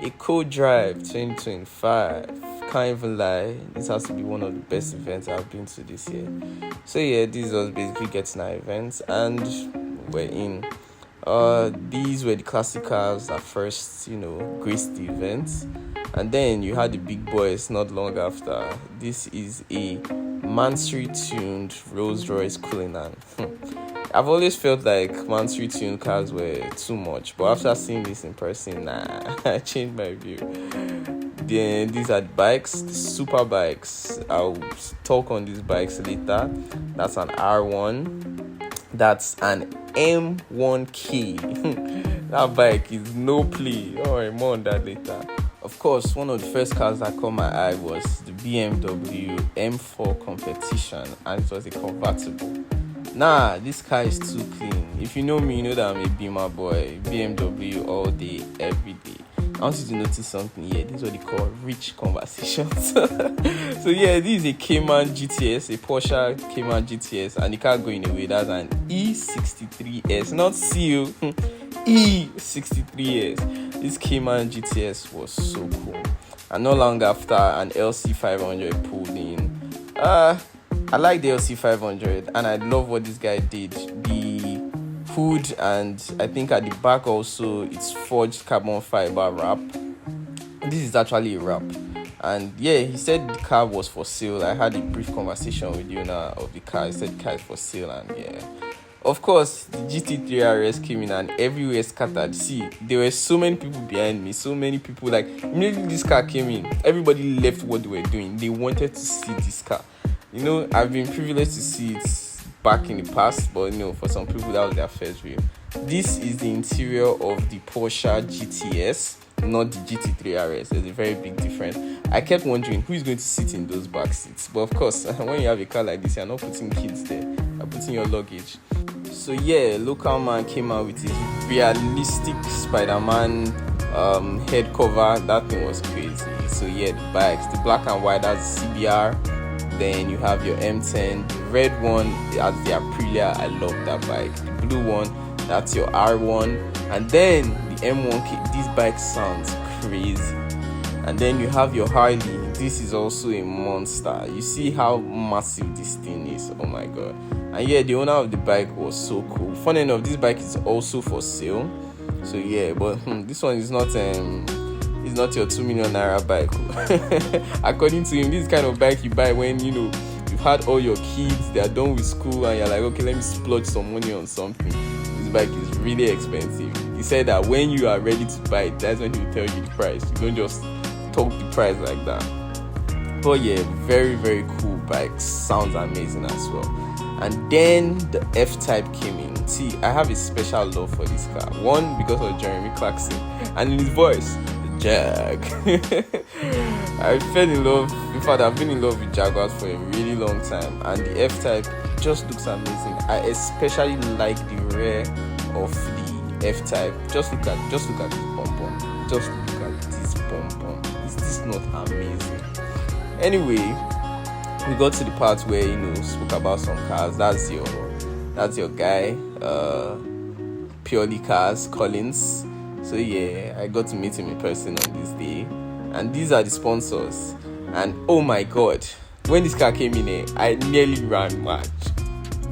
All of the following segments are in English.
Eko Drive 2025. Can't even lie, this has to be one of the best events I've been to this year. So yeah, this was basically getting our events, and we're in. These were the classic cars that first, graced the event, and then you had the big boys not long after. This is a Mansory tuned Rolls Royce Cullinan. I've always felt like Mansory tuned cars were too much, but after seeing this in person, I changed my view. Then these are the bikes, the super bikes. I'll talk on these bikes later. That's an R1. That's an M1K. That bike is no play. Alright, more on that later. Of course, one of the first cars that caught my eye was the BMW M4 Competition, and it was a convertible. Nah, this car is too clean. If you know me, you know that I'm a Beamer boy. BMW all day, every day. I want you to notice something here. This is what they call rich conversations. So yeah, this is a Cayman GTS, a Porsche Cayman GTS, and the car going away. That's an E63S, not CO, E63S. This Cayman GTS was so cool. And not long after, an LC500 pulled in. I like the LC500, and I love what this guy did. The hood, and I think at the back also, it's forged carbon fiber wrap. This is actually a wrap. And yeah, he said the car was for sale. I had a brief conversation with the owner of the car. He said the car is for sale, and yeah. Of course, the GT3 RS came in and everywhere scattered. See, there were so many people behind me, so many people. Like, immediately this car came in, everybody left what they were doing. They wanted to see this car. I've been privileged to see it back in the past, but for some people that was their first view. This is the interior of the Porsche GTS, not the GT3 RS. There's a very big difference. I kept wondering who is going to sit in those back seats, but of course, when you have a car like this, you're not putting kids there, you're putting your luggage. So yeah, local man came out with his realistic Spider-Man head cover. That thing was crazy. So yeah, the bikes, the black and white, that's CBR. Then you have your M10, the red one, that's the Aprilia. I love that bike. The blue one, that's your R1. And then the M1K, this bike sounds crazy. And then you have your Harley. This is also a monster. You see how massive this thing is. Oh my god. And yeah, the owner of the bike was so cool. Funny enough, this bike is also for sale. So yeah, but this one is not it's not your 2 million naira bike. According to him, this kind of bike you buy when you've had all your kids, they are done with school, and you're like, okay, let me splurge some money on something. This bike is really expensive. He said that when you are ready to buy it, that's when he will tell you the price. You don't just talk the price like that. But yeah, very, very cool bike. Sounds amazing as well. And then the F-Type came in. See, I have a special love for this car. One, because of Jeremy Clarkson, and in his voice, Jag. I fell in love. In fact, I've been in love with Jaguars for a really long time, and the F-Type just looks amazing. I especially like the rear of the F-Type. Just look at this pom-pom. Just look at this pom-pom. Is this not amazing? Anyway, we got to the part where spoke about some cars. That's your guy, Purely Cars Collins. So yeah, I got to meet him in person on this day, and these are the sponsors. And oh my god, when this car came in, I nearly ran mad.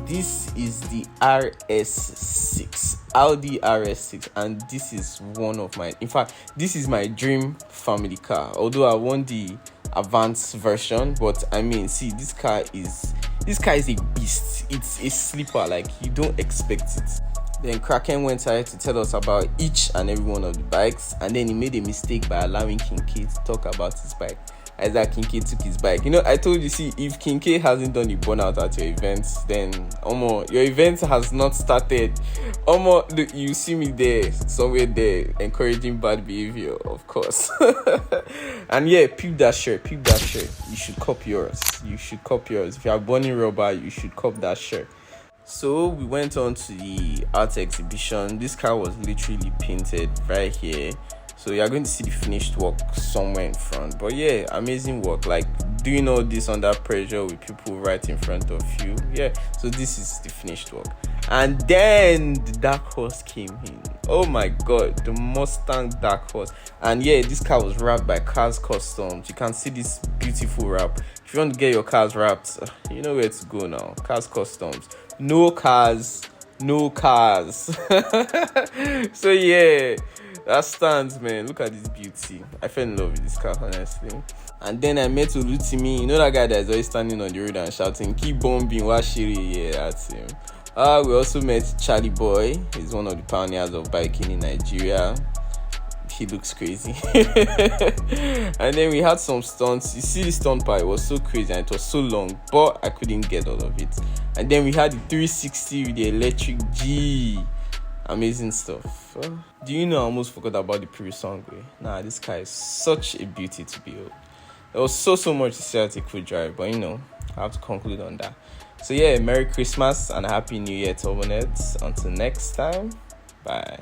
This is the RS6, Audi RS6, and this is this is my dream family car. Although I want the advanced version, but see, this car is a beast. It's a sleeper, like you don't expect it. Then Kraken went ahead to tell us about each and every one of the bikes, and then he made a mistake by allowing Kincaid to talk about his bike. Isaac Kincaid took his bike. I told you, see, if Kincaid hasn't done the burnout at your events, then your event has not started. Look, you see me there, somewhere there, encouraging bad behavior, of course. And yeah, peep that shirt. You should copy yours. If you are born in rubber, you should cop that shirt. So we went on to the art exhibition. This car was literally painted right here. So you're going to see the finished work somewhere in front. But yeah, amazing work. Like doing all this under pressure with people right in front of you. Yeah, so this is the finished work. And then the dark horse came in. Oh my god, the Mustang dark horse. And yeah, this car was wrapped by Cars Customs. You can see this beautiful wrap. If you want to get your cars wrapped, you know where to go now. Cars Customs. No cars, no cars. So yeah, that stands, man. Look at this beauty. I fell in love with this car, honestly. And then I met Olutimi. You know that guy that's always standing on the road and shouting, keep bombing, Washiri. Yeah, that's him. We also met Charlie Boy. He's one of the pioneers of biking in Nigeria. He looks crazy. And then we had some stunts. You see the stunt part, it was so crazy and it was so long, but I couldn't get all of it. And then we had the 360 with the electric G. Amazing stuff. Do you know I almost forgot about the previous song? Nah, this car is such a beauty to behold. There was so much to say at Eko Drive, but you know, I have to conclude on that. So yeah, Merry Christmas and Happy New Year, Turbonettes. Until next time, bye.